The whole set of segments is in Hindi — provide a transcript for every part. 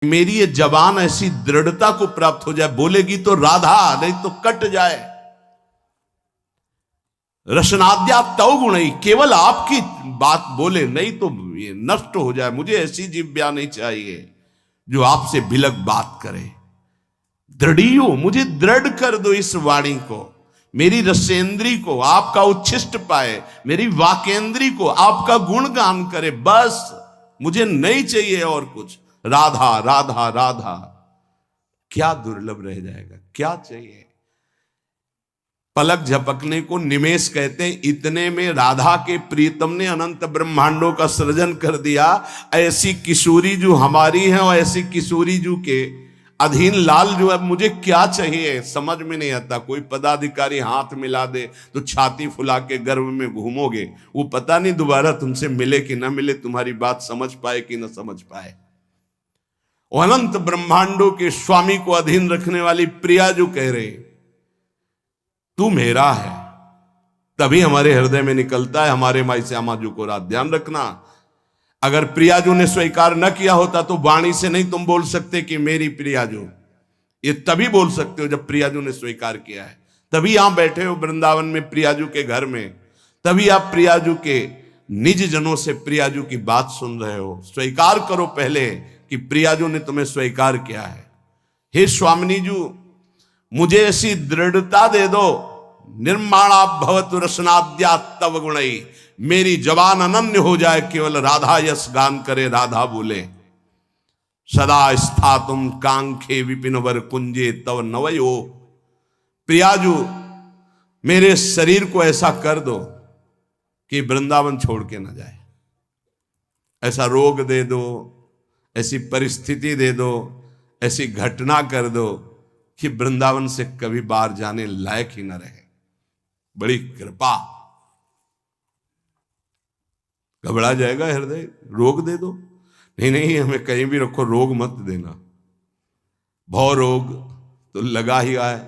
मेरी ये जबान ऐसी दृढ़ता को प्राप्त हो जाए, बोलेगी तो राधा, नहीं तो कट जाए। रसनाद्या तव गुण ही, केवल आपकी बात बोले, नहीं तो ये नष्ट हो जाए। मुझे ऐसी जिह्वा नहीं चाहिए जो आपसे भिलक बात करे। दृढ़ियो, मुझे दृढ़ कर दो इस वाणी को, मेरी रसेंद्री को आपका उच्छिष्ट पाए, मेरी वाकेंद्री को आपका गुणगान करे। बस मुझे नहीं चाहिए और कुछ। राधा राधा राधा, क्या दुर्लभ रह जाएगा, क्या चाहिए। पलक झपकने को निमेष कहते हैं। इतने में राधा के प्रीतम ने अनंत ब्रह्मांडों का सृजन कर दिया। ऐसी किशोरी जो हमारी है और ऐसी किशोरी जो के अधीन लाल जो है, मुझे क्या चाहिए समझ में नहीं आता। कोई पदाधिकारी हाथ मिला दे तो छाती फुला के गर्भ में घूमोगे, वो पता नहीं दोबारा तुमसे मिले कि ना मिले, तुम्हारी बात समझ पाए कि ना समझ पाए। अनंत ब्रह्मांडों के स्वामी को अधीन रखने वाली प्रिया जो कह रहे तू मेरा है, तभी हमारे हृदय में निकलता है हमारे माई श्यामा जी को रात। ध्यान रखना, अगर प्रियाजू ने स्वीकार न किया होता तो वाणी से नहीं तुम बोल सकते कि मेरी प्रियाजू। ये तभी बोल सकते हो जब प्रियाजू ने स्वीकार किया है। तभी यहां बैठे हो वृंदावन में प्रियाजू के घर में, तभी आप प्रियाजू के निज जनों से प्रियाजू की बात सुन रहे हो। स्वीकार करो पहले कि प्रियाजू ने तुम्हें स्वीकार किया है। हे स्वामिनी जू, मुझे ऐसी दृढ़ता दे दो, निर्माणा भवतु रसनाद्या तव गुणई, मेरी जबान अनन्य हो जाए, केवल राधा यश गान करे, राधा बोले। सदा स्थातुम कांखे विपिन वर कुंजे तव नवयो, प्रियाजू मेरे शरीर को ऐसा कर दो कि वृंदावन छोड़ के ना जाए। ऐसा रोग दे दो, ऐसी परिस्थिति दे दो, ऐसी घटना कर दो कि वृंदावन से कभी बाहर जाने लायक ही न रहे। बड़ी कृपा। घबरा जाएगा हृदय, रोग दे दो। नहीं नहीं, हमें कहीं भी रखो, रोग मत देना। भव रोग तो लगा ही आए,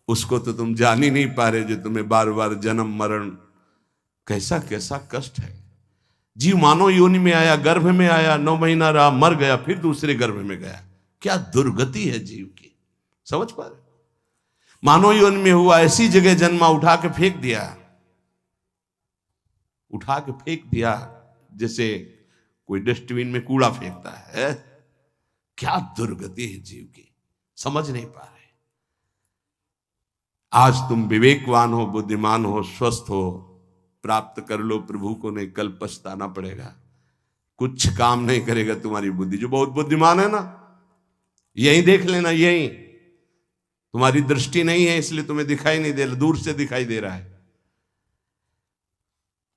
उसको तो तुम जान ही नहीं पा रहे, जो तुम्हें बार बार जन्म मरण, कैसा कैसा कष्ट है। जीव मानव योनि में आया, गर्भ में आया, 9 महीना रहा, मर गया, फिर दूसरे गर्भ में गया। क्या दुर्गति है जीव की, समझ पा रहे। मानव योनि में हुआ, ऐसी जगह जन्मा, उठा के फेंक दिया, उठा के फेंक दिया, जैसे कोई डस्टबिन में कूड़ा फेंकता है। क्या दुर्गति है जीव की, समझ नहीं पा रहे। आज तुम विवेकवान हो, बुद्धिमान हो, स्वस्थ हो, प्राप्त कर लो प्रभु को, नहीं कल पछताना पड़ेगा। कुछ काम नहीं करेगा तुम्हारी बुद्धि। जो बहुत बुद्धिमान है ना, यही देख लेना, यही तुम्हारी दृष्टि नहीं है इसलिए तुम्हें दिखाई नहीं दे रहा, दूर से दिखाई दे रहा है।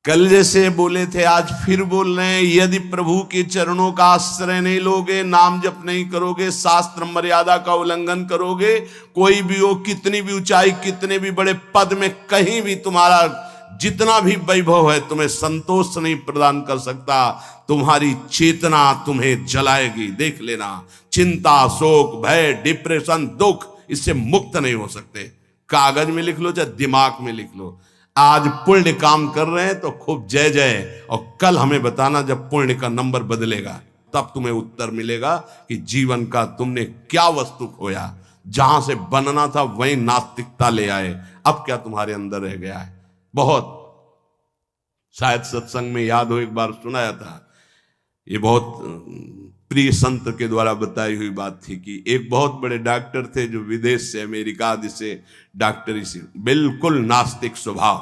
कल जैसे बोले थे आज फिर बोल रहे हैं, यदि प्रभु के चरणों का आश्रय नहीं लोगे, नाम जप नहीं करोगे, शास्त्र मर्यादा का उल्लंघन करोगे, कोई भी हो, कितनी भी ऊंचाई, कितने भी बड़े पद में, कहीं भी तुम्हारा जितना भी वैभव है, तुम्हें संतोष नहीं प्रदान कर सकता। तुम्हारी चेतना तुम्हें जलाएगी, देख लेना। चिंता, शोक, भय, डिप्रेशन, दुख, इससे मुक्त नहीं हो सकते। कागज में लिख लो चाहे दिमाग में लिख लो। आज पुण्य काम कर रहे हैं तो खूब जय जय, और कल हमें बताना जब पुण्य का नंबर बदलेगा, तब तुम्हें उत्तर मिलेगा कि जीवन का तुमने क्या वस्तु खोया। जहां से बनना था वहीं नास्तिकता ले आए, अब क्या तुम्हारे अंदर रह गया है। बहुत, शायद सत्संग में याद हो, एक बार सुनाया था, ये बहुत प्रिय संत के द्वारा बताई हुई बात थी कि एक बहुत बड़े डॉक्टर थे जो विदेश से, अमेरिका आदि से डॉक्टरी से, बिल्कुल नास्तिक स्वभाव।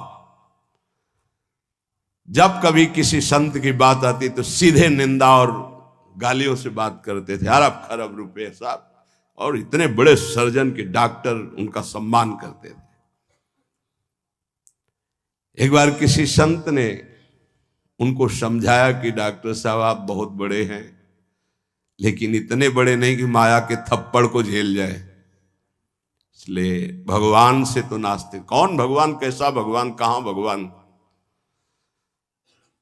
जब कभी किसी संत की बात आती तो सीधे निंदा और गालियों से बात करते थे, अरब खरब रुपए साहब, और इतने बड़े सर्जन के डॉक्टर उनका सम्मान करते थे। एक बार किसी संत ने उनको समझाया कि डॉक्टर साहब आप बहुत बड़े हैं, लेकिन इतने बड़े नहीं कि माया के थप्पड़ को झेल जाए, इसलिए भगवान से तो नास्तिक। कौन भगवान, कैसा भगवान, कहां भगवान।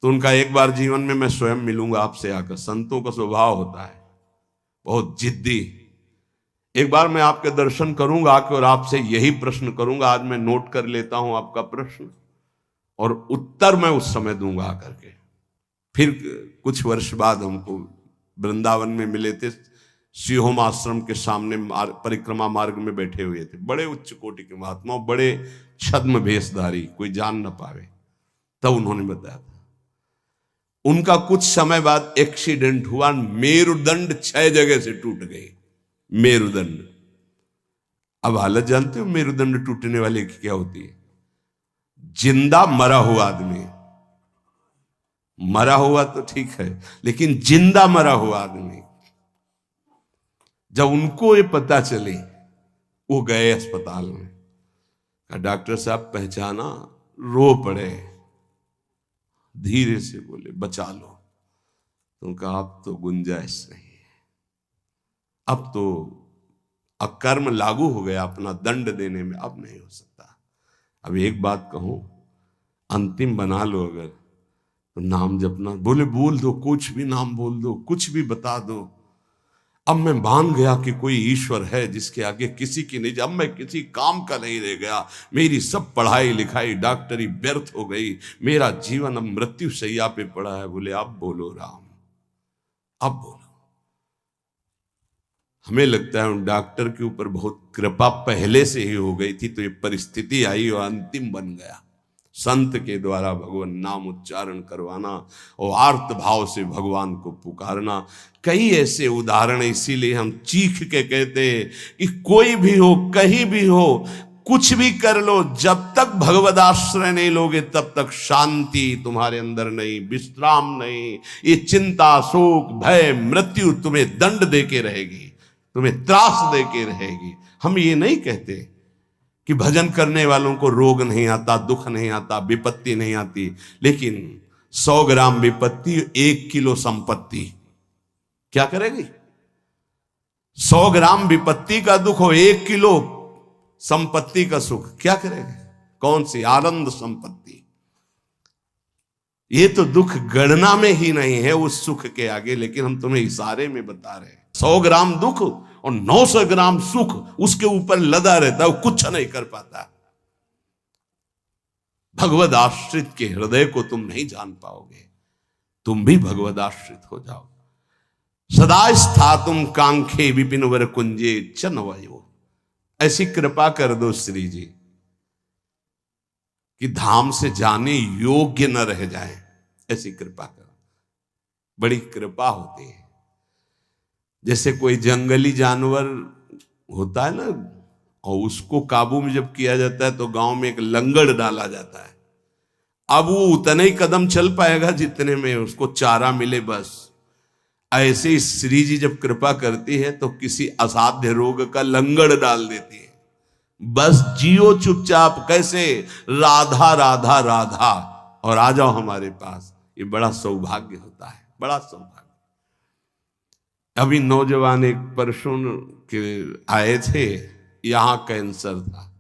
तो उनका एक बार जीवन में मैं स्वयं मिलूंगा आपसे आकर। संतों का स्वभाव होता है बहुत जिद्दी। एक बार मैं आपके दर्शन करूंगा आकर और आपसे यही प्रश्न करूंगा। आज मैं नोट कर लेता हूं आपका प्रश्न, और उत्तर मैं उस समय दूंगा आकर के। फिर कुछ वर्ष बाद हमको वृंदावन में मिले थे सिंहोम आश्रम के सामने परिक्रमा मार्ग में बैठे हुए थे, बड़े उच्च कोटि के महात्मा, बड़े छद्म भेषधारी, कोई जान न पावे। तब उन्होंने बताया था, उनका कुछ समय बाद एक्सीडेंट हुआ, मेरुदंड 6 जगह से टूट गए। मेरुदंड, अब हालत जानते हो मेरुदंड टूटने वाले की क्या होती है? जिंदा मरा हुआ आदमी, मरा हुआ तो ठीक है, लेकिन जिंदा मरा हुआ आदमी, जब उनको ये पता चले, वो गए अस्पताल में, कहा डॉक्टर साहब पहचाना? रो पड़े, धीरे से बोले बचा लो। तो कहा अब तो गुंजाइश नहीं है, अब तो अकर्म लागू हो गया, अपना दंड देने में अब नहीं हो सकता। अब एक बात कहूं, अंतिम बना लो अगर, तो नाम जपना। बोले बोल दो, कुछ भी नाम बोल दो, कुछ भी बता दो। अब मैं मान गया कि कोई ईश्वर है जिसके आगे किसी की नहीं, अब मैं किसी काम का नहीं रह गया, मेरी सब पढ़ाई लिखाई डॉक्टरी व्यर्थ हो गई, मेरा जीवन अब मृत्यु शैया पे पड़ा है। बोले अब बोलो राम, अब बोलो। हमें लगता है उन डॉक्टर के ऊपर बहुत कृपा पहले से ही हो गई थी, तो ये परिस्थिति आई और अंतिम बन गया। संत के द्वारा भगवान नाम उच्चारण करवाना और आर्त भाव से भगवान को पुकारना, कई ऐसे उदाहरण, इसीलिए हम चीख के कहते हैं कि कोई भी हो, कहीं भी हो, कुछ भी कर लो, जब तक भगवद आश्रय नहीं लोगे तब तक शांति तुम्हारे अंदर नहीं, विश्राम नहीं। ये चिंता, शोक, भय, मृत्यु तुम्हें दंड देके रहेगी, तुम्हें त्रास देके रहेगी। हम ये नहीं कहते कि भजन करने वालों को रोग नहीं आता, दुख नहीं आता, विपत्ति नहीं आती, लेकिन 100 ग्राम विपत्ति 1 किलो संपत्ति क्या करेगी? 100 ग्राम विपत्ति का दुख हो, 1 किलो संपत्ति का सुख क्या करेगा? कौन सी आनंद संपत्ति? ये तो दुख गणना में ही नहीं है उस सुख के आगे, लेकिन हम तुम्हें इशारे में बता रहे हैं। 100 ग्राम दुख और 900 ग्राम सुख उसके ऊपर लदा रहता है, वो कुछ नहीं कर पाता। भगवद आश्रित के हृदय को तुम नहीं जान पाओगे। तुम भी भगवद आश्रित हो जाओ। सदा स्थातुम कांखे विपिन वर कुंजे चनवयो। ऐसी कृपा कर दो श्री जी कि धाम से जाने योग्य न रह जाए, ऐसी कृपा करो। बड़ी कृपा होती है। जैसे कोई जंगली जानवर होता है ना, और उसको काबू में जब किया जाता है तो गांव में एक लंगड़ डाला जाता है। अब वो उतने ही कदम चल पाएगा जितने में उसको चारा मिले, बस। ऐसे ही श्री जी जब कृपा करती है तो किसी असाध्य रोग का लंगड़ डाल देती है। बस जियो चुपचाप, कैसे? राधा राधा राधा, और आ जाओ हमारे पास। ये बड़ा सौभाग्य होता है, बड़ा सौभाग्य। अभी नौजवान एक परसों के आए थे, यहां कैंसर था।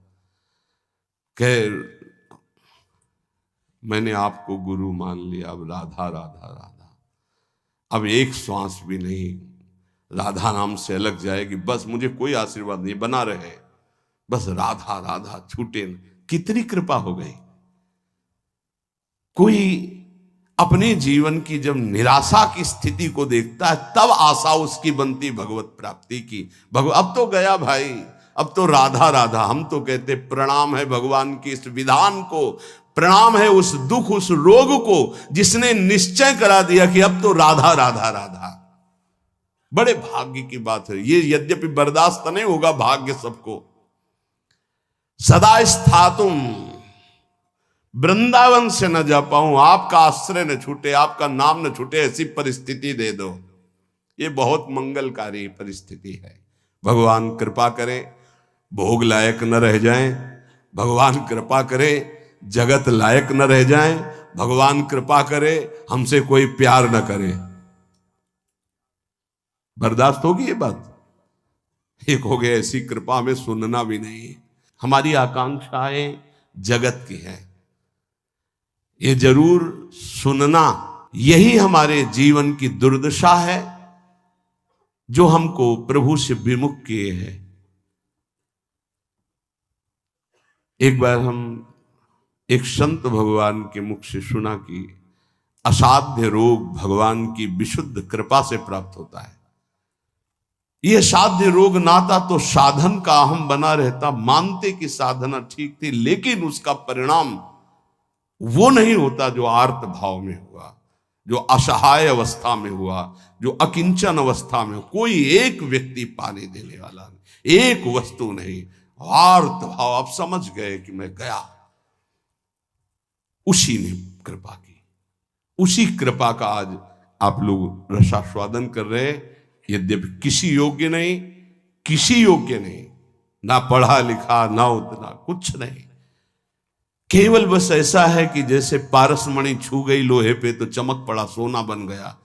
कह मैंने आपको गुरु मान लिया, अब राधा राधा राधा, अब एक श्वास भी नहीं राधा नाम से अलग जाएगी, बस मुझे कोई आशीर्वाद नहीं, बना रहे, बस राधा राधा, छूटे न। कितनी कृपा हो गई। कोई अपने जीवन की जब निराशा की स्थिति को देखता है तब आशा उसकी बनती भगवत प्राप्ति की। अब तो गया भाई, अब तो राधा राधा। हम तो कहते प्रणाम है भगवान की इस विधान को, प्रणाम है उस दुख, उस रोग को जिसने निश्चय करा दिया कि अब तो राधा राधा राधा। बड़े भाग्य की बात है ये, यद्यपि बर्दाश्त नहीं होगा भाग्य सबको। सदा स्थातुम, वृंदावन से न जा पाऊं, आपका आश्रय न छूटे, आपका नाम न छूटे, ऐसी परिस्थिति दे दो। ये बहुत मंगलकारी परिस्थिति है। भगवान कृपा करें भोग लायक न रह जाएं, भगवान कृपा करे जगत लायक न रह जाएं, भगवान कृपा करे हमसे कोई प्यार न करे। बर्दाश्त होगी ये बात? एक हो गया ऐसी कृपा हमें सुनना भी नहीं। हमारी आकांक्षाएं जगत की है, ये जरूर सुनना। यही हमारे जीवन की दुर्दशा है जो हमको प्रभु से विमुख किए हैं। एक बार हम एक संत भगवान के मुख से सुना कि असाध्य रोग भगवान की विशुद्ध कृपा से प्राप्त होता है। ये साध्य रोग नाता तो साधन का अहम बना रहता। मानते कि साधना ठीक थी, लेकिन उसका परिणाम वो नहीं होता जो आर्त भाव में हुआ, जो असहाय अवस्था में हुआ, जो अकिंचन अवस्था में। कोई एक व्यक्ति पानी देने वाला नहीं, एक वस्तु नहीं, आर्त भाव। आप समझ गए कि मैं गया, उसी ने कृपा की। उसी कृपा का आज आप लोग रसास्वादन कर रहे हैं। यद्यपि किसी योग्य नहीं, किसी योग्य नहीं, ना पढ़ा लिखा, ना उतना कुछ नहीं, केवल बस ऐसा है कि जैसे पारसमणि छू गई लोहे पे तो चमक पड़ा, सोना बन गया।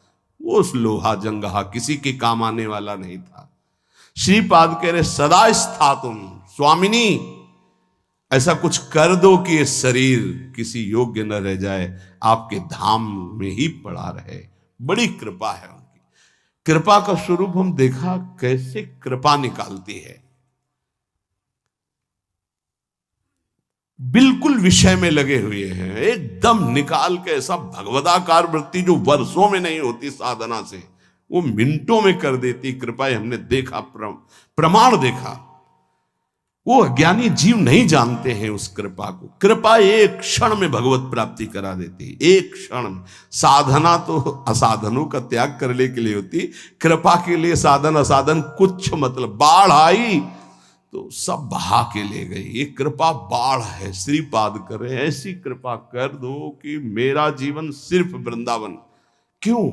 वो उस लोहा जंगहा किसी के काम आने वाला नहीं था। श्रीपाद कह रहे सदा स्था तुम स्वामिनी, ऐसा कुछ कर दो कि ये शरीर किसी योग्य न रह जाए, आपके धाम में ही पड़ा रहे। बड़ी कृपा है उनकी। कृपा का स्वरूप हम देखा कैसे कृपा निकालती है। बिल्कुल विषय में लगे हुए हैं, एकदम निकाल के ऐसा भगवदाकार वृत्ति जो वर्षों में नहीं होती साधना से, वो मिनटों में कर देती कृपा। हमने देखा, प्रमाण देखा। वो अज्ञानी जीव नहीं जानते हैं उस कृपा को। कृपा एक क्षण में भगवत प्राप्ति करा देती, एक क्षण में। साधना तो असाधनों का त्याग करने के लिए होती, कृपा के लिए साधन असाधन कुछ मतलब। बाढ़ आई तो सब बहा के ले गई। ये कृपा बाढ़ है। श्रीपाद करे ऐसी कृपा कर दो कि मेरा जीवन सिर्फ वृंदावन। क्यों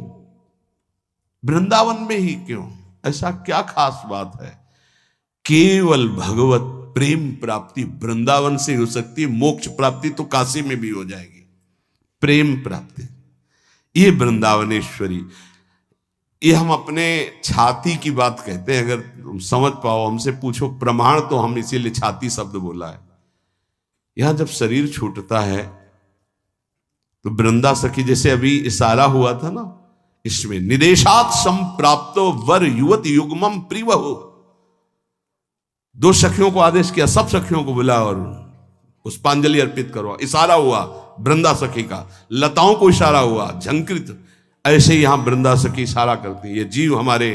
वृंदावन में ही? क्यों? ऐसा क्या खास बात है? केवल भगवत प्रेम प्राप्ति वृंदावन से हो सकती है। मोक्ष प्राप्ति तो काशी में भी हो जाएगी। प्रेम प्राप्ति ये वृंदावनेश्वरी। ये हम अपने छाती की बात कहते हैं। अगर तुम समझ पाओ, हमसे पूछो प्रमाण, तो हम इसीलिए छाती शब्द बोला है। यहां जब शरीर छूटता है तो वृंदा सखी, जैसे अभी इशारा हुआ था ना, इसमें निदेशात संप्राप्तो वर युवत युग्मम प्रिवहु। दो सखियों को आदेश किया, सब सखियों को बुला और पुष्पांजलि अर्पित करो। इशारा हुआ वृंदा सखी का, लताओं को इशारा हुआ, झंकृत। ऐसे ही यहां वृंदा सखी इशारा करती है। ये जीव हमारे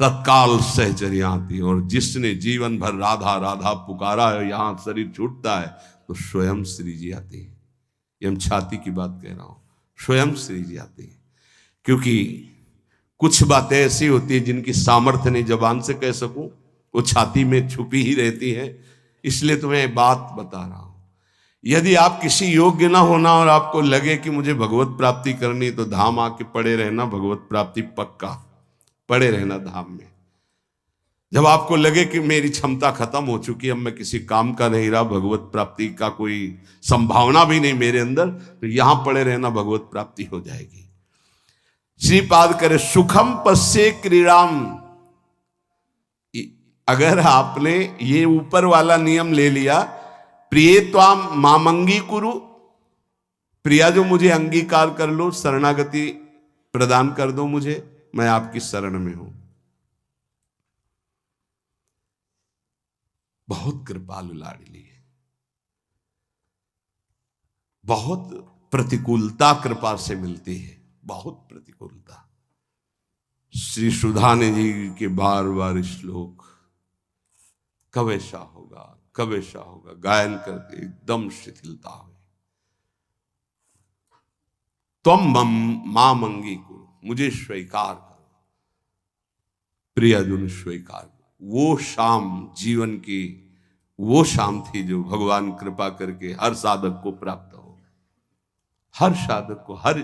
तत्काल सहचर्या आती है। और जिसने जीवन भर राधा राधा पुकारा है, यहां शरीर छूटता है तो स्वयं श्री जी आती है। ये हम छाती की बात कह रहा हूं, स्वयं श्री जी आती है। क्योंकि कुछ बातें ऐसी होती है जिनकी सामर्थ्य नहीं जबान से कह सकूं, वो छाती में छुपी ही रहती है। इसलिए तुम्हें बात बता रहा हूं। यदि आप किसी योग्य ना होना और आपको लगे कि मुझे भगवत प्राप्ति करनी, तो धाम आके पड़े रहना, भगवत प्राप्ति पक्का। पड़े रहना धाम में। जब आपको लगे कि मेरी क्षमता खत्म हो चुकी, अब मैं किसी काम का नहीं रहा, भगवत प्राप्ति का कोई संभावना भी नहीं मेरे अंदर, तो यहां पड़े रहना, भगवत प्राप्ति हो जाएगी। श्रीपाद करे सुखम पश्ये क्रीड़ाम। अगर आपने ये ऊपर वाला नियम ले लिया, प्रिय त्वाम मामंगी कुरु, प्रिया जो मुझे अंगीकार कर लो, शरणागति प्रदान कर दो मुझे, मैं आपकी शरण में हूं। बहुत कृपालु लाडली है। बहुत प्रतिकूलता कृपा से मिलती है, बहुत प्रतिकूलता। श्री सुधाने जी के बार बार श्लोक, कब ऐसा होगा, कब ऐसा होगा, गायन करके एकदम शिथिलता हुई। तुम मां मंगी को, मुझे स्वीकार करो, प्रियजन स्वीकार करो। वो शाम जीवन की वो शाम थी जो भगवान कृपा करके हर साधक को प्राप्त हो। हर साधक को, हर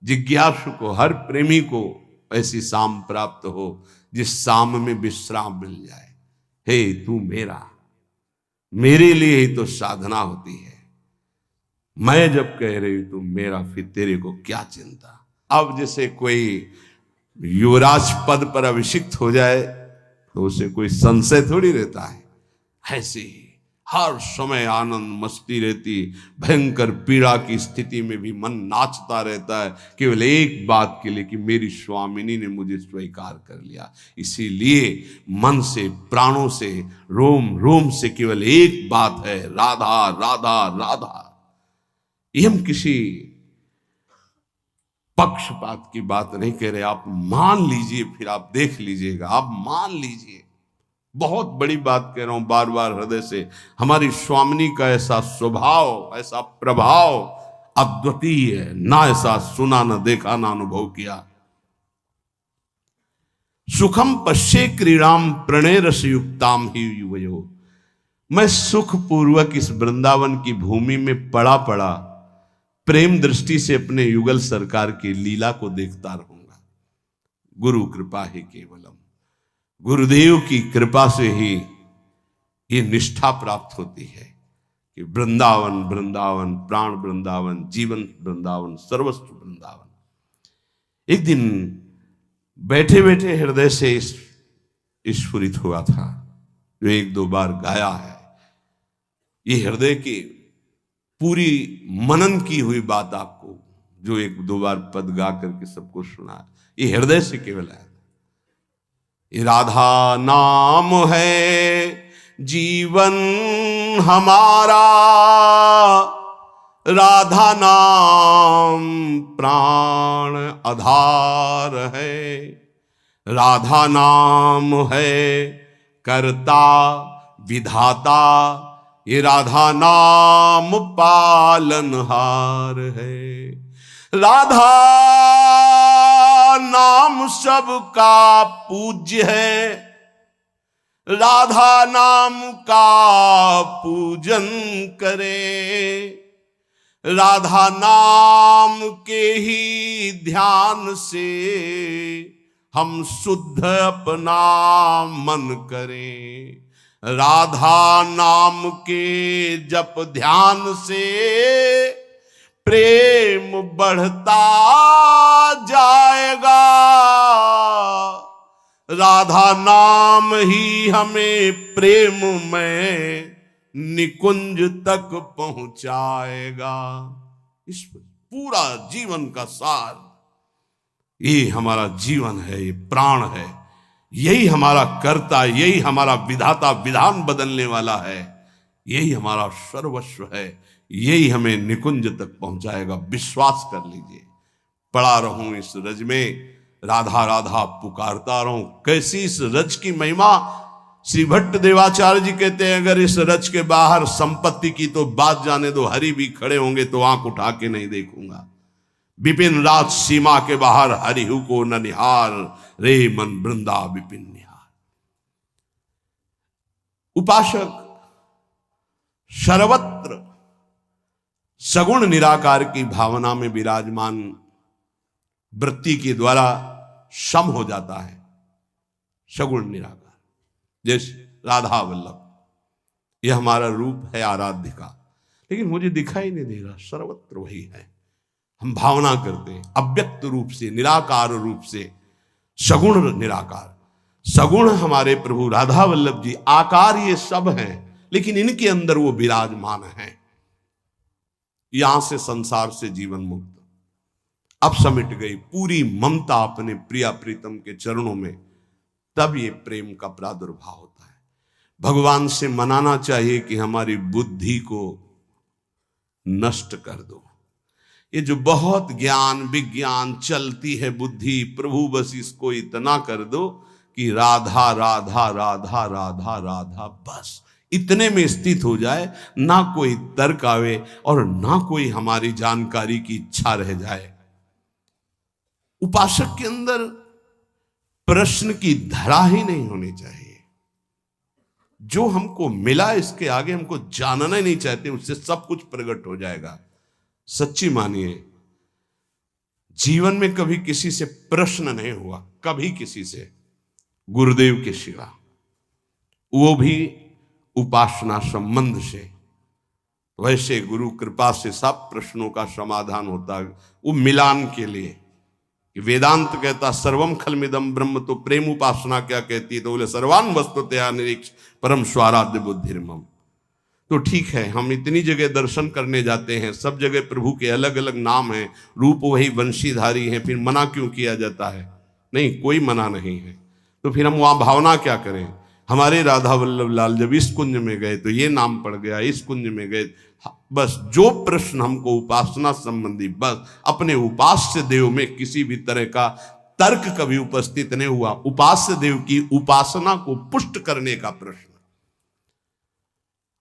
जिज्ञासु को, हर प्रेमी को ऐसी शाम प्राप्त हो जिस शाम में विश्राम मिल जाए। हे तू मेरा, मेरे लिए ही तो साधना होती है। मैं जब कह रही तू मेरा, फिर तेरे को क्या चिंता। अब जैसे कोई युवराज पद पर अभिषिक्त हो जाए तो उसे कोई संशय थोड़ी रहता है। ऐसे ही हर समय आनंद मस्ती रहती, भयंकर पीड़ा की स्थिति में भी मन नाचता रहता है, केवल एक बात के लिए कि मेरी स्वामिनी ने मुझे स्वीकार कर लिया। इसीलिए मन से, प्राणों से, रोम रोम से केवल एक बात है, राधा राधा राधा। ये हम किसी पक्षपात की बात नहीं कह रहे, आप मान लीजिए, फिर आप देख लीजिएगा, आप मान लीजिए। बहुत बड़ी बात कह रहा हूं बार बार हृदय से। हमारी स्वामिनी का ऐसा स्वभाव, ऐसा प्रभाव अद्वितीय है, ना ऐसा सुना, ना देखा, ना अनुभव किया। सुखम पश्ये क्रीड़ाम प्रणय रस युक्ताम ही युवयो। मैं सुख पूर्वक इस वृंदावन की भूमि में पड़ा पड़ा प्रेम दृष्टि से अपने युगल सरकार की लीला को देखता रहूंगा। गुरु कृपा ही केवलम, गुरुदेव की कृपा से ही ये निष्ठा प्राप्त होती है कि वृंदावन वृंदावन, प्राण वृंदावन, जीवन वृंदावन, सर्वस्व वृंदावन। एक दिन बैठे बैठे हृदय से स्फुरित हुआ था, जो एक दो बार गाया है। ये हृदय की पूरी मनन की हुई बात आपको, जो एक दो बार पद गा करके सबको सुना, ये हृदय से केवल है। ये राधा नाम है जीवन हमारा, राधा नाम प्राण आधार है, राधा नाम है कर्ता विधाता, ये राधा नाम पालनहार है। राधा नाम सबका पूज्य है, राधा नाम का पूजन करे, राधा नाम के ही ध्यान से हम शुद्ध अपना मन करें। राधा नाम के जप ध्यान से प्रेम बढ़ता जाएगा, राधा नाम ही हमें प्रेम में निकुंज तक पहुंचाएगा। इस पूरा जीवन का सार, ये हमारा जीवन है, ये प्राण है, यही हमारा कर्ता, यही हमारा विधाता, विधान बदलने वाला है, यही हमारा सर्वस्व है, यही हमें निकुंज तक पहुंचाएगा। विश्वास कर लीजिए। पड़ा रहूं इस रज में, राधा राधा पुकारता रहूं। कैसी इस रज की महिमा। श्री भट्ट देवाचार्य जी कहते हैं, अगर इस रज के बाहर संपत्ति की तो बात जाने दो, हरि भी खड़े होंगे तो आंख उठा के नहीं देखूंगा। विपिन राज सीमा के बाहर हरिहु को न निहार, रे मन वृंदा विपिन निहार। उपासक सर्वत्र सगुण निराकार की भावना में विराजमान वृत्ति के द्वारा सम हो जाता है। सगुण निराकार जैसे राधा वल्लभ, यह हमारा रूप है आराध्य का, लेकिन मुझे दिखाई नहीं दे रहा, सर्वत्र वही है। हम भावना करते हैं अव्यक्त रूप से, निराकार रूप से, सगुण निराकार। सगुण हमारे प्रभु राधा वल्लभ जी, आकार ये सब हैं, लेकिन इनके अंदर वो विराजमान हैं। यहां से संसार से जीवन मुक्त अब समिट गई पूरी ममता अपने प्रिया प्रीतम के चरणों में, तब ये प्रेम का प्रादुर्भाव होता है। भगवान से मनाना चाहिए कि हमारी बुद्धि को नष्ट कर दो। ये जो बहुत ज्ञान विज्ञान चलती है बुद्धि, प्रभु बस इसको इतना कर दो कि राधा राधा राधा राधा राधा, बस इतने में स्थित हो जाए, ना कोई तर्क आवे और ना कोई हमारी जानकारी की इच्छा रह जाए। उपासक के अंदर प्रश्न की धरा ही नहीं होनी चाहिए। जो हमको मिला इसके आगे हमको जानना ही नहीं चाहते, उससे सब कुछ प्रकट हो जाएगा। सच्ची मानिए, जीवन में कभी किसी से प्रश्न नहीं हुआ, कभी किसी से, गुरुदेव के सिवा, वो भी उपासना संबंध से। वैसे गुरु कृपा से सब प्रश्नों का समाधान होता है, वो मिलान के लिए। वेदांत कहता सर्वम खलमिदम ब्रह्म, तो प्रेम उपासना क्या कहती है? तो बोले सर्वान वस्तुतया निरीक्ष परम स्वाराध्य बुद्धिर्मम। तो ठीक है, हम इतनी जगह दर्शन करने जाते हैं, सब जगह प्रभु के अलग अलग नाम हैं, रूप वही वंशीधारी हैं, फिर मना क्यों किया जाता है? नहीं, कोई मना नहीं है। तो फिर हम वहां भावना क्या करें? हमारे राधा वल्लभ लाल जब इस कुंज में गए तो ये नाम पड़ गया, इस कुंज में गए। बस जो प्रश्न हमको उपासना संबंधी, बस अपने उपास्य देव में किसी भी तरह का तर्क कभी उपस्थित नहीं हुआ। उपास्य देव की उपासना को पुष्ट करने का प्रश्न,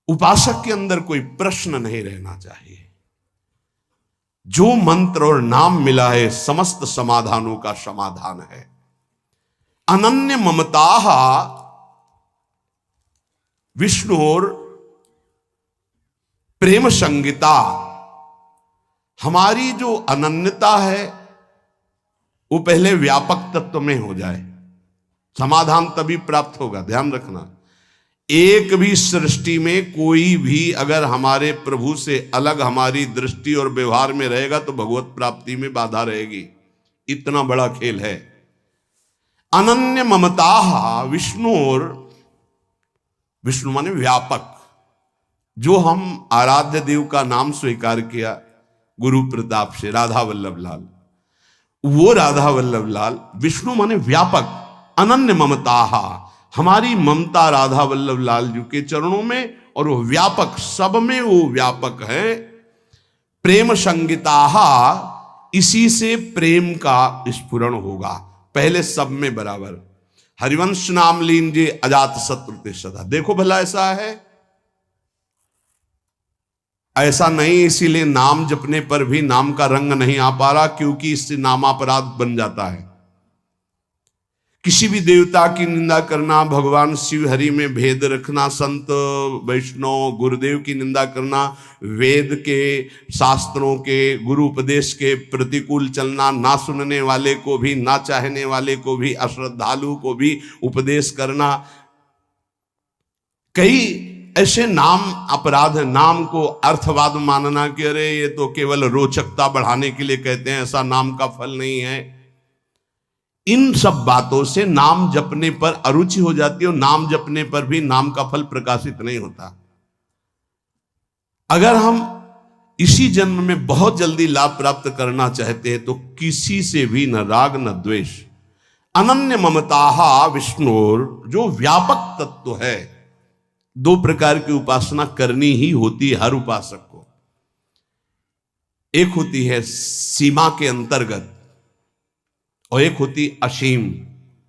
उपासक के अंदर कोई प्रश्न नहीं रहना चाहिए। जो मंत्र और नाम मिला है समस्त समाधानों का समाधान है। अनन्य ममता विष्णु और प्रेम संगीता। हमारी जो अनन्यता है वो पहले व्यापक तत्व में हो जाए, समाधान तभी प्राप्त होगा। ध्यान रखना, एक भी सृष्टि में कोई भी अगर हमारे प्रभु से अलग हमारी दृष्टि और व्यवहार में रहेगा तो भगवत प्राप्ति में बाधा रहेगी। इतना बड़ा खेल है। अनन्य ममता विष्णु, और विष्णु माने व्यापक। जो हम आराध्य देव का नाम स्वीकार किया गुरु प्रताप से, राधा वल्लभ लाल, वो राधा वल्लभ लाल विष्णु माने व्यापक। अनन्य ममता, हमारी ममता राधा वल्लभ लाल जी के चरणों में, और वो व्यापक, सब में वो व्यापक है। प्रेम संगीता, इसी से प्रेम का स्फुरण होगा। पहले सब में बराबर। हरिवंश नाम लीजिए अजात शत्रु ते सदा। देखो भला ऐसा है? ऐसा नहीं। इसीलिए नाम जपने पर भी नाम का रंग नहीं आ पा रहा, क्योंकि इससे नामापराध बन जाता है। किसी भी देवता की निंदा करना, भगवान शिव हरि में भेद रखना, संत वैष्णव गुरुदेव की निंदा करना, वेद के शास्त्रों के गुरु उपदेश के प्रतिकूल चलना, ना सुनने वाले को भी, ना चाहने वाले को भी, अश्रद्धालु को भी उपदेश करना, कई ऐसे नाम अपराध है। नाम को अर्थवाद मानना कि अरे ये तो केवल रोचकता बढ़ाने के लिए कहते हैं, ऐसा नाम का फल नहीं है। इन सब बातों से नाम जपने पर अरुचि हो जाती है, और नाम जपने पर भी नाम का फल प्रकाशित नहीं होता। अगर हम इसी जन्म में बहुत जल्दी लाभ प्राप्त करना चाहते हैं तो किसी से भी न राग न द्वेष। अनन्य ममता विष्णुर, जो व्यापक तत्व है। दो प्रकार की उपासना करनी ही होती है हर उपासक को। एक होती है सीमा के अंतर्गत, और एक होती असीम।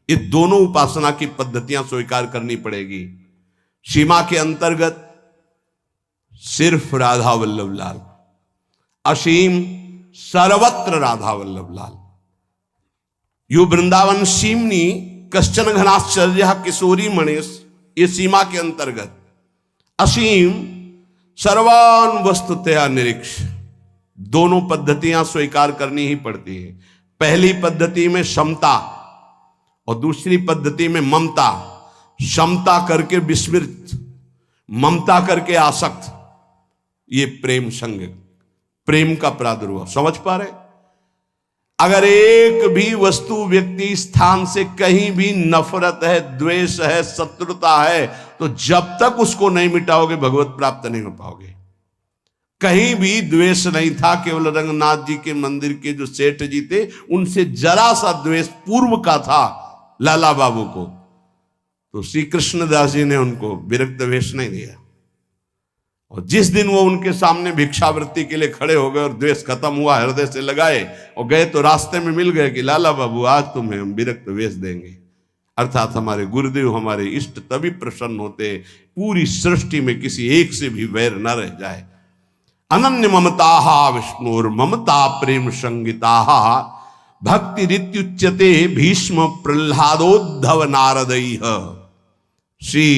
ये दोनों उपासना की पद्धतियां स्वीकार करनी पड़ेगी। सीमा के अंतर्गत सिर्फ राधा वल्लभ लाल, असीम सर्वत्र राधा वल्लभ लाल। यो वृंदावन सीमनी कश्चन घनाश्चर्य किशोरी मणेश, ये सीमा के अंतर्गत। असीम सर्वान वस्तुतया निरीक्ष। दोनों पद्धतियां स्वीकार करनी ही पड़ती है। पहली पद्धति में समता और दूसरी पद्धति में ममता। समता करके विस्मृत, ममता करके आसक्त। ये प्रेम संग, प्रेम का प्रादुर्भाव। समझ पा रहे? अगर एक भी वस्तु, व्यक्ति, स्थान से कहीं भी नफरत है, द्वेष है, शत्रुता है, तो जब तक उसको नहीं मिटाओगे भगवत प्राप्त नहीं हो पाओगे। कहीं भी द्वेष नहीं था। केवल रंगनाथ जी के मंदिर के जो सेठ जी थे, उनसे जरा सा द्वेष पूर्व का था लाला बाबू को, तो श्री कृष्णदास जी ने उनको विरक्त वेश नहीं दिया। और जिस दिन वो उनके सामने भिक्षावृत्ति के लिए खड़े हो गए और द्वेष खत्म हुआ, हृदय से लगाए और गए, तो रास्ते में मिल गए कि लाला बाबू आज तुम्हें हम विरक्त वेश देंगे। अर्थात हमारे गुरुदेव, हमारे इष्ट तभी प्रसन्न होते पूरी सृष्टि में किसी एक से भी वैर न रह जाए। अनन्य ममता विष्णुर ममता प्रेम संगीता भक्ति रित्युच्यते भीष्म प्रह्लादोद्धव नारदैः। श्री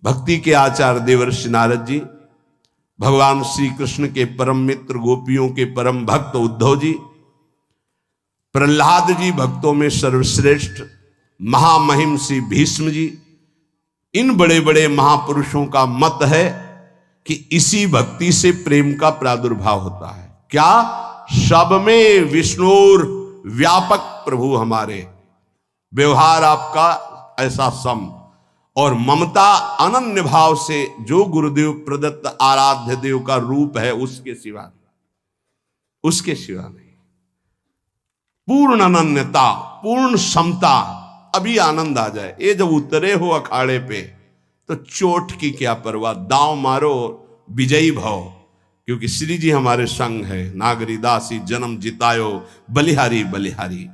भक्ति के आचार्य देवर्षि नारद जी, भगवान श्री कृष्ण के परम मित्र, गोपियों के परम भक्त उद्धव जी, प्रह्लाद जी भक्तों में सर्वश्रेष्ठ, महामहिम श्री भीष्म जी, इन बड़े बड़े महापुरुषों का मत है कि इसी भक्ति से प्रेम का प्रादुर्भाव होता है। क्या? सब में विष्णुर व्यापक प्रभु हमारे, व्यवहार आपका ऐसा सम, और ममता अनन्य भाव से जो गुरुदेव प्रदत्त आराध्य देव का रूप है उसके सिवा नहीं, उसके सिवा नहीं। पूर्ण अनन्यता, पूर्ण समता, अभी आनंद आ जाए। ये जब उतरे हो अखाड़े पे तो चोट की क्या परवाह, दांव मारो विजयी भव, क्योंकि श्री जी हमारे संग है। नागरी दासी जन्म जितायो, बलिहारी बलिहारी।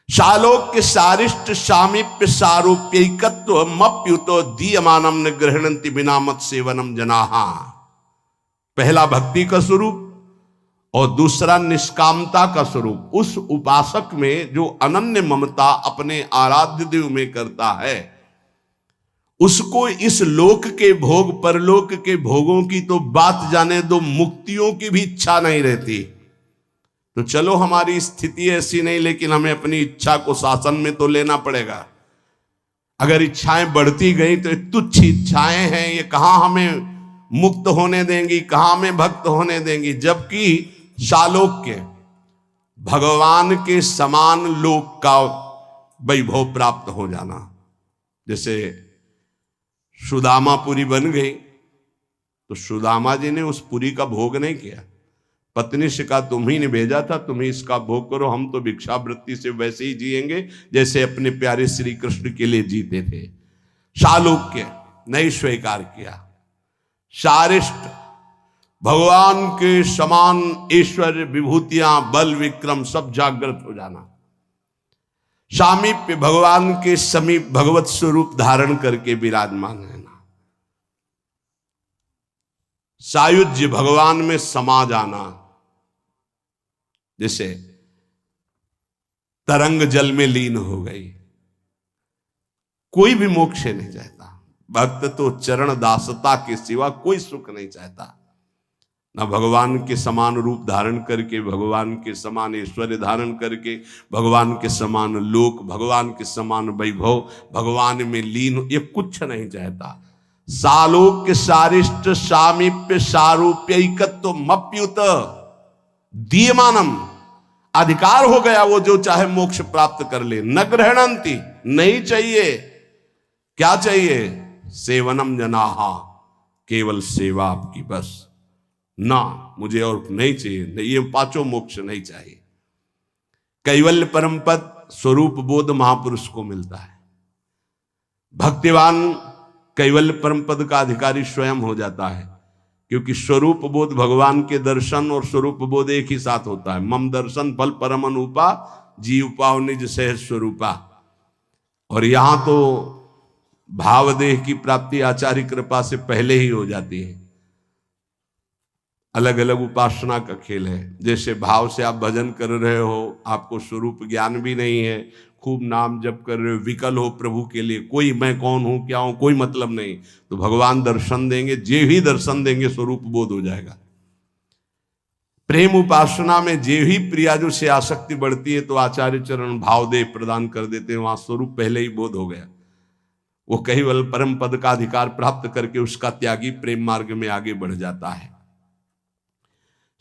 शालोक्य सारिष्ट सामीप्य सारूप्यकत्व मप्युतो दीयमानम न गृहणन्ति बिना मत सेवनम जनाहा। पहला भक्ति का स्वरूप और दूसरा निष्कामता का स्वरूप। उस उपासक में जो अनन्य ममता अपने आराध्य देव में करता है, उसको इस लोक के भोग परलोक के भोगों की तो बात जाने दो, मुक्तियों की भी इच्छा नहीं रहती। तो चलो हमारी स्थिति ऐसी नहीं, लेकिन हमें अपनी इच्छा को शासन में तो लेना पड़ेगा। अगर इच्छाएं बढ़ती गई तो तुच्छ इच्छाएं हैं, ये कहां हमें मुक्त होने देंगी, कहां हमें भक्त होने देंगी। जबकि शालोक्य भगवान के समान लोक का वैभव प्राप्त हो जाना। जैसे सुदामा पुरी बन गई तो सुदामा जी ने उस पुरी का भोग नहीं किया, पत्नी से कहा तुम ही ने भेजा था, तुम ही इसका भोग करो, हम तो भिक्षावृत्ति से वैसे ही जिएंगे जैसे अपने प्यारे श्री कृष्ण के लिए जीते थे। शालोक्य नहीं स्वीकार किया। शारिष्ट भगवान के समान ऐश्वर्य विभूतियां बल विक्रम सब जागृत हो जाना। सामीप्य भगवान के समीप भगवत स्वरूप धारण करके विराजमान रहना। सायुज्य भगवान में समा जाना। जैसे तरंग जल में लीन हो गई, कोई भी मोक्ष नहीं चाहता। भक्त तो चरण दासता के सिवा कोई सुख नहीं चाहता। ना भगवान के समान रूप धारण करके, भगवान के समान ऐश्वर्य धारण करके, भगवान के समान लोक, भगवान के समान वैभव, भगवान में लीन, ये कुछ नहीं चाहता। सालोक्य सारिष्ट सामीप्य सारूप्यकत्व मप्युत दीयमानम। अधिकार हो गया, वो जो चाहे मोक्ष प्राप्त कर ले। न ग्रहणंती, नहीं चाहिए। क्या चाहिए? सेवनम जनाहा, केवल सेवा आपकी बस। ना मुझे और नहीं चाहिए, नहीं, ये पांचों मोक्ष नहीं चाहिए। कैवल्य परम पद स्वरूप बोध महापुरुष को मिलता है। भक्तिवान कैवल्य परम पद का अधिकारी स्वयं हो जाता है, क्योंकि स्वरूप बोध भगवान के दर्शन और स्वरूप बोध एक ही साथ होता है। मम दर्शन फल परम अनुपा, जीव पाव निज सहज स्वरूपा। और यहां तो भावदेह की प्राप्ति आचार्य कृपा से पहले ही हो जाती है। अलग अलग उपासना का खेल है। जैसे भाव से आप भजन कर रहे हो, आपको स्वरूप ज्ञान भी नहीं है, खूब नाम जप कर रहे हो, विकल हो प्रभु के लिए, कोई मैं कौन हूं क्या हूं कोई मतलब नहीं, तो भगवान दर्शन देंगे, जे ही दर्शन देंगे स्वरूप बोध हो जाएगा। प्रेम उपासना में जे ही प्रियाजु से आसक्ति बढ़ती है तो आचार्य चरण भावदेह प्रदान कर देते हैं, वहां स्वरूप पहले ही बोध हो गया। वो केवल परम पद का अधिकार प्राप्त करके उसका त्यागी प्रेम मार्ग में आगे बढ़ जाता है।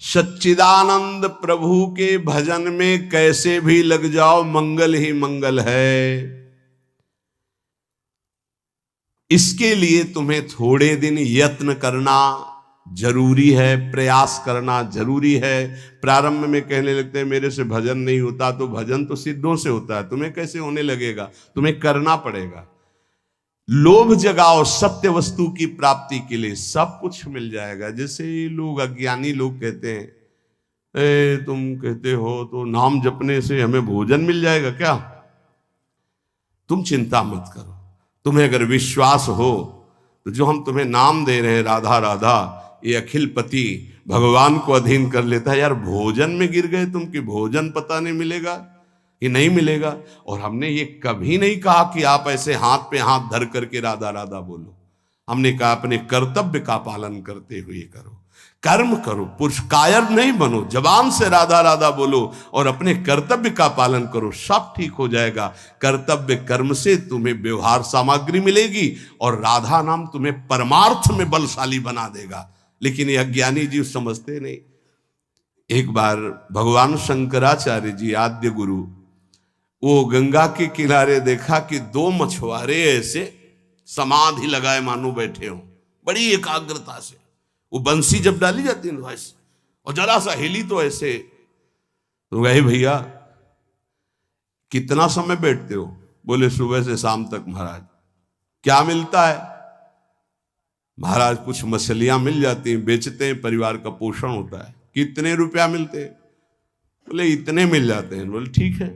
सच्चिदानंद प्रभु के भजन में कैसे भी लग जाओ, मंगल ही मंगल है। इसके लिए तुम्हें थोड़े दिन यत्न करना जरूरी है, प्रयास करना जरूरी है। प्रारंभ में कहने लगते हैं मेरे से भजन नहीं होता, तो भजन तो सिद्धों से होता है, तुम्हें कैसे होने लगेगा? तुम्हें करना पड़ेगा। लोभ जगाओ सत्य वस्तु की प्राप्ति के लिए, सब कुछ मिल जाएगा। जैसे लोग अज्ञानी लोग कहते हैं तुम कहते हो तो नाम जपने से हमें भोजन मिल जाएगा क्या? तुम चिंता मत करो। तुम्हें अगर विश्वास हो तो जो हम तुम्हें नाम दे रहे हैं राधा राधा, ये अखिल पति भगवान को अधीन कर लेता है। यार भोजन में गिर गए तुम कि भोजन पता नहीं मिलेगा कि नहीं मिलेगा। और हमने ये कभी नहीं कहा कि आप ऐसे हाथ पे हाथ धर करके राधा राधा बोलो। हमने कहा अपने कर्तव्य का पालन करते हुए करो, कर्म करो, पुरुष कायर नहीं बनो, जबान से राधा राधा बोलो और अपने कर्तव्य का पालन करो, सब ठीक हो जाएगा। कर्तव्य कर्म से तुम्हें व्यवहार सामग्री मिलेगी और राधा नाम तुम्हें परमार्थ में बलशाली बना देगा। लेकिन ये अज्ञानी जीव समझते नहीं। एक बार भगवान शंकराचार्य जी आद्य गुरु, वो गंगा के किनारे देखा कि दो मछुआरे ऐसे समाधि लगाए मानो बैठे हो, बड़ी एकाग्रता से। वो बंसी जब डाली जाती है ऐसे, और जरा सा हिली तो ऐसे, तो गए भैया कितना समय बैठते हो? बोले सुबह से शाम तक महाराज। क्या मिलता है? महाराज कुछ मछलियां मिल जाती हैं, बेचते हैं, परिवार का पोषण होता है। कितने रुपया मिलते हैं? बोले इतने मिल जाते हैं। बोले ठीक है,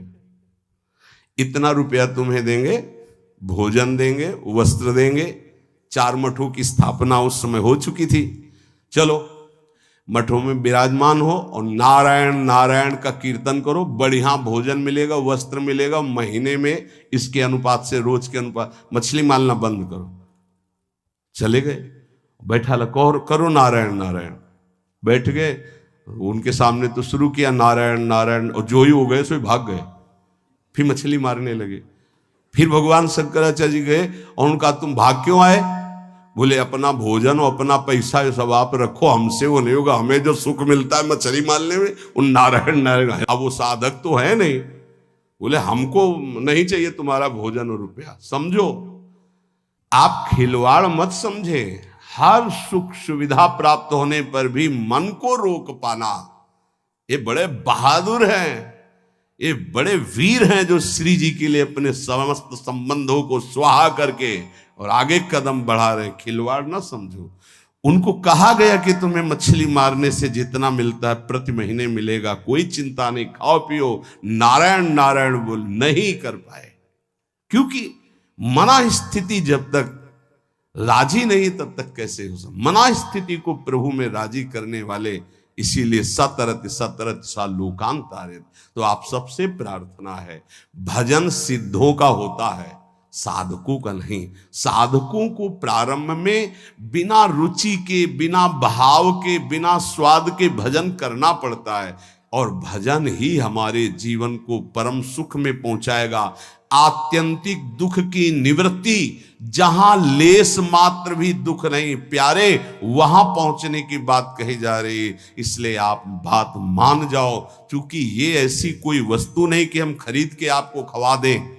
इतना रुपया तुम्हें देंगे, भोजन देंगे, वस्त्र देंगे। 4 मठों की स्थापना उस समय हो चुकी थी। चलो मठों में विराजमान हो और नारायण नारायण का कीर्तन करो, बढ़िया भोजन मिलेगा, वस्त्र मिलेगा। महीने में इसके अनुपात से, रोज के अनुपात, मछली मारना बंद करो। चले गए, बैठा करो नारायण नारायण। बैठ गए, उनके सामने तो शुरू किया नारायण नारायण, और जो ही हो गए सो भाग गए। फिर मछली मारने लगे। फिर भगवान शंकराचार्य जी गए और उनका तुम भाग क्यों आए? बोले अपना भोजन और अपना पैसा ये सब आप रखो, हमसे वो नहीं होगा। हमें जो सुख मिलता है मछली मारने में, उन नारायण नारायण। अब वो साधक तो है नहीं। बोले हमको नहीं चाहिए तुम्हारा भोजन और रुपया। समझो, आप खिलवाड़ मत समझे। हर सुख सुविधा प्राप्त होने पर भी मन को रोक पाना, ये बड़े बहादुर हैं, ये बड़े वीर हैं जो श्री जी के लिए अपने समस्त संबंधों को स्वाहा करके और आगे कदम बढ़ा रहे हैं। खिलवाड़ ना समझो। उनको कहा गया कि तुम्हें मछली मारने से जितना मिलता है प्रति महीने मिलेगा, कोई चिंता नहीं, खाओ पियो, नारायण नारायण बोल। नहीं कर पाए, क्योंकि मना स्थिति जब तक राजी नहीं तब तक कैसे हो सकता। मना स्थिति को प्रभु में राजी करने वाले, इसीलिए सतरत सतरत सा लोकांतारित। तो आप सबसे प्रार्थना है, भजन सिद्धों का होता है, साधकों का नहीं। साधकों को प्रारंभ में बिना रुचि के, बिना भाव के, बिना स्वाद के भजन करना पड़ता है, और भजन ही हमारे जीवन को परम सुख में पहुंचाएगा। आत्यंतिक दुख की निवृत्ति, जहां लेस मात्र भी दुख नहीं प्यारे, वहां पहुंचने की बात कही जा रही है। इसलिए आप बात मान जाओ, क्योंकि ये ऐसी कोई वस्तु नहीं कि हम खरीद के आपको खवा दें,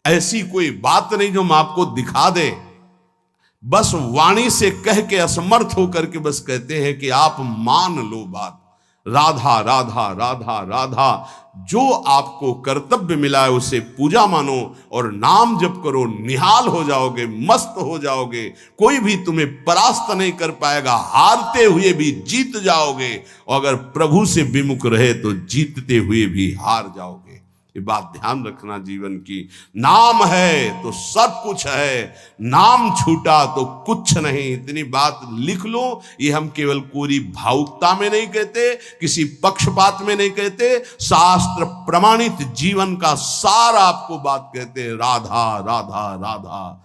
ऐसी कोई बात नहीं जो हम आपको दिखा दें। बस वाणी से कह के असमर्थ होकर के बस कहते हैं कि आप मान लो बात। राधा राधा राधा राधा, जो आपको कर्तव्य मिला है उसे पूजा मानो और नाम जप करो, निहाल हो जाओगे, मस्त हो जाओगे। कोई भी तुम्हें परास्त नहीं कर पाएगा, हारते हुए भी जीत जाओगे, और अगर प्रभु से विमुख रहे तो जीतते हुए भी हार जाओगे। ये बात ध्यान रखना जीवन की। नाम है तो सब कुछ है, नाम छूटा तो कुछ नहीं। इतनी बात लिख लो। ये हम केवल कोरी भावुकता में नहीं कहते, किसी पक्षपात में नहीं कहते, शास्त्र प्रमाणित जीवन का सार आपको बात कहते हैं। राधा राधा राधा।